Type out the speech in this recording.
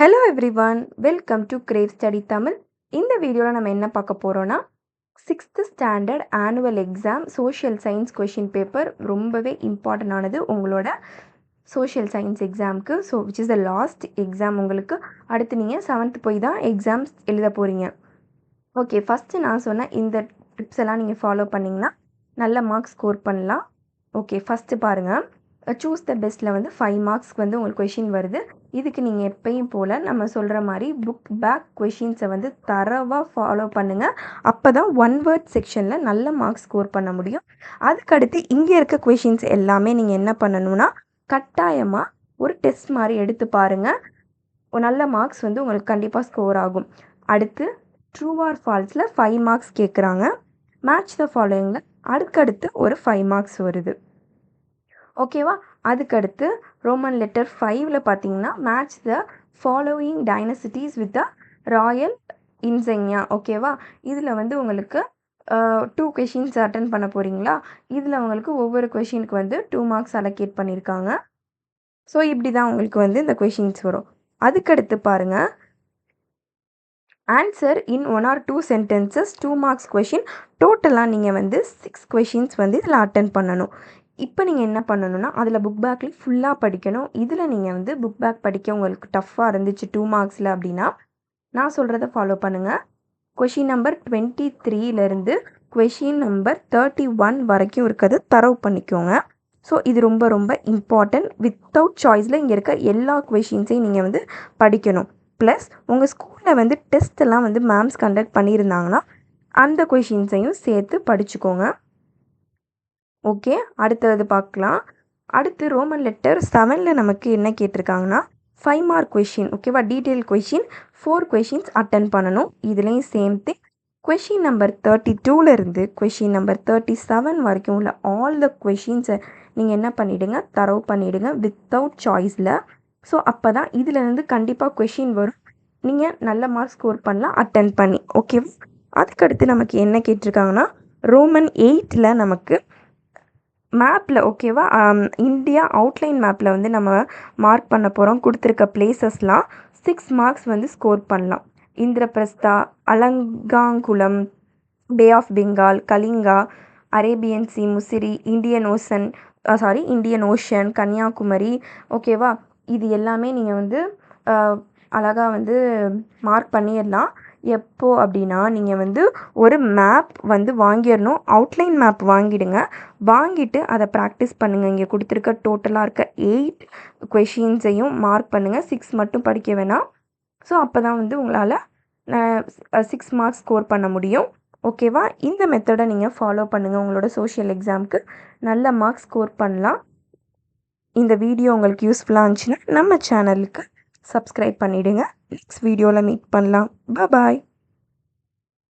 Hello everyone, welcome to crave study Tamil. இந்த வீடியோவில் நம்ம என்ன பார்க்க போகிறோன்னா, 6th standard annual exam social science question paper ரொம்பவே இம்பார்ட்டண்டானது உங்களோட சோஷியல் சயின்ஸ் எக்ஸாமுக்கு. So which is the last exam உங்களுக்கு. அடுத்து நீங்கள் 7th போய் தான் எக்ஸாம்ஸ் எழுத போகிறீங்க. ஓகே, ஃபஸ்ட்டு நான் சொன்ன இந்த டிப்ஸ் எல்லாம் நீங்கள் ஃபாலோ பண்ணிங்கன்னா நல்ல மார்க்ஸ் ஸ்கோர் பண்ணலாம். ஓகே, ஃபஸ்ட்டு பாருங்கள். சூஸ் த பெஸ்ட்டில் வந்து 5 மார்க்ஸ்க்கு வந்து உங்களுக்கு கொஷின் வருது. இதுக்கு நீங்கள் எப்பயும் போல் நம்ம சொல்கிற மாதிரி புக் பேக் கொஷின்ஸை வந்து தரவாக ஃபாலோ பண்ணுங்கள். அப்போ தான் ஒன் வேர்ட் செக்ஷனில் நல்ல மார்க்ஸ் ஸ்கோர் பண்ண முடியும். அதுக்கடுத்து இங்கே இருக்க கொஷின்ஸ் எல்லாமே நீங்கள் என்ன பண்ணணும்னா, கட்டாயமாக ஒரு டெஸ்ட் மாதிரி எடுத்து பாருங்கள். நல்ல மார்க்ஸ் வந்து உங்களுக்கு கண்டிப்பாக ஸ்கோர் ஆகும். அடுத்து ட்ரூ ஆர் ஃபால்ஸில் 5 மார்க்ஸ் கேட்குறாங்க. மேட்ச் த ஃபாலோயிங்கில் அதுக்கடுத்து ஒரு 5 மார்க்ஸ் வருது. ஓகேவா? அதுக்கடுத்து ரோமன் லெட்டர் 5ல் பார்த்தீங்கன்னா, match the following dynasties with the royal insignia. ஓகேவா? இதில் வந்து உங்களுக்கு 2 கொஷின்ஸ் அட்டன் பண்ண போகிறீங்களா? இதில் உங்களுக்கு ஒவ்வொரு கொஷினுக்கு வந்து 2 மார்க்ஸ் அலோகேட் பண்ணியிருக்காங்க. ஸோ இப்படி தான் உங்களுக்கு வந்து இந்த கொஷின்ஸ் வரும். அதுக்கடுத்து பாருங்கள், answer in 1 or 2 sentences 2 marks question. டோட்டலாக நீங்கள் வந்து 6 கொஷின்ஸ் வந்து இதில் அட்டன் பண்ணணும். இப்போ நீங்கள் என்ன பண்ணணும்னா, அதில் புக் பேக்கில் ஃபுல்லாக படிக்கணும். இதில் நீங்கள் வந்து புக் பேக் படிக்க உங்களுக்கு டஃப்பாக இருந்துச்சு 2 மார்க்ஸில் அப்படின்னா, நான் சொல்கிறத ஃபாலோ பண்ணுங்கள். கொஷின் நம்பர் 23லேருந்து கொஷின் நம்பர் 31 வரைக்கும் இருக்கிறது தரவு பண்ணிக்கோங்க. ஸோ இது ரொம்ப ரொம்ப இம்பார்ட்டன்ட். வித்தவுட் சாய்ஸில் இங்கே இருக்க எல்லா கொஷின்ஸையும் நீங்கள் வந்து படிக்கணும். ப்ளஸ் உங்கள் ஸ்கூலில் வந்து டெஸ்ட்டெல்லாம் வந்து மேம்ஸ் கண்டக்ட் பண்ணியிருந்தாங்கன்னா அந்த கொஷின்ஸையும் சேர்த்து படிச்சுக்கோங்க. ஓகே, அடுத்தது பார்க்கலாம். அடுத்து ரோமன் லெட்டர் 7ல் நமக்கு என்ன கேட்டிருக்காங்கன்னா, 5 மார்க் கொஷின். ஓகேவா? டீட்டெயில் கொஷின் 4 கொஷின்ஸ் அட்டன் பண்ணணும். இதுலேயும் சேம் திங். கொஷின் நம்பர் 32லேருந்து கொஷின் நம்பர் 37 வரைக்கும் உள்ள ஆல் த கொஷின்ஸை நீங்கள் என்ன பண்ணிவிடுங்க, தரவு பண்ணிவிடுங்க வித்தவுட் சாய்ஸில். ஸோ அப்போ தான் இதிலேருந்து கண்டிப்பாக கொஷின் வரும். நீங்கள் நல்ல மார்க் ஸ்கோர் பண்ணலாம் அட்டன் பண்ணி. ஓகேவா? அதுக்கடுத்து நமக்கு என்ன கேட்டிருக்காங்கன்னா, ரோமன் 8ல் நமக்கு மேப்பில், ஓகேவா, இந்தியா அவுட்லைன் மேப்பில் வந்து நம்ம மார்க் பண்ண போகிறோம். கொடுத்துருக்க பிளேசஸ்லாம் 6 மார்க்ஸ் வந்து ஸ்கோர் பண்ணலாம். Indraprastha, Alangankulam, bay of Bengal, Kalinga, Arabian sea, Musiri, Indian ocean, Kanyakumari. ஓகேவா? இது எல்லாமே நீங்கள் வந்து அழகாக வந்து மார்க் பண்ணிடலாம். எப்போ அப்படின்னா, நீங்கள் வந்து ஒரு மேப் வந்து வாங்கிடணும். அவுட்லைன் மேப் வாங்கிடுங்க. வாங்கிட்டு அதை ப்ராக்டிஸ் பண்ணுங்கள். இங்கே கொடுத்துருக்க டோட்டலாக இருக்க 8 கொஷின்ஸையும் மார்க் பண்ணுங்கள். 6 மட்டும் படிக்க வேணாம். ஸோ அப்போ தான் வந்து உங்களால் 6 மார்க்ஸ் ஸ்கோர் பண்ண முடியும். ஓகேவா? இந்த மெத்தடை நீங்கள் ஃபாலோ பண்ணுங்கள். உங்களோட சோஷியல் எக்ஸாமுக்கு நல்ல மார்க்ஸ் ஸ்கோர் பண்ணலாம். இந்த வீடியோ உங்களுக்கு யூஸ்ஃபுல்லாக இருந்துச்சுன்னா நம்ம சேனலுக்கு சப்ஸ்கிரைப் பண்ணிவிடுங்க. நெக்ஸ்ட் வீடியோவில் மீட் பண்ணலாம். பாய்.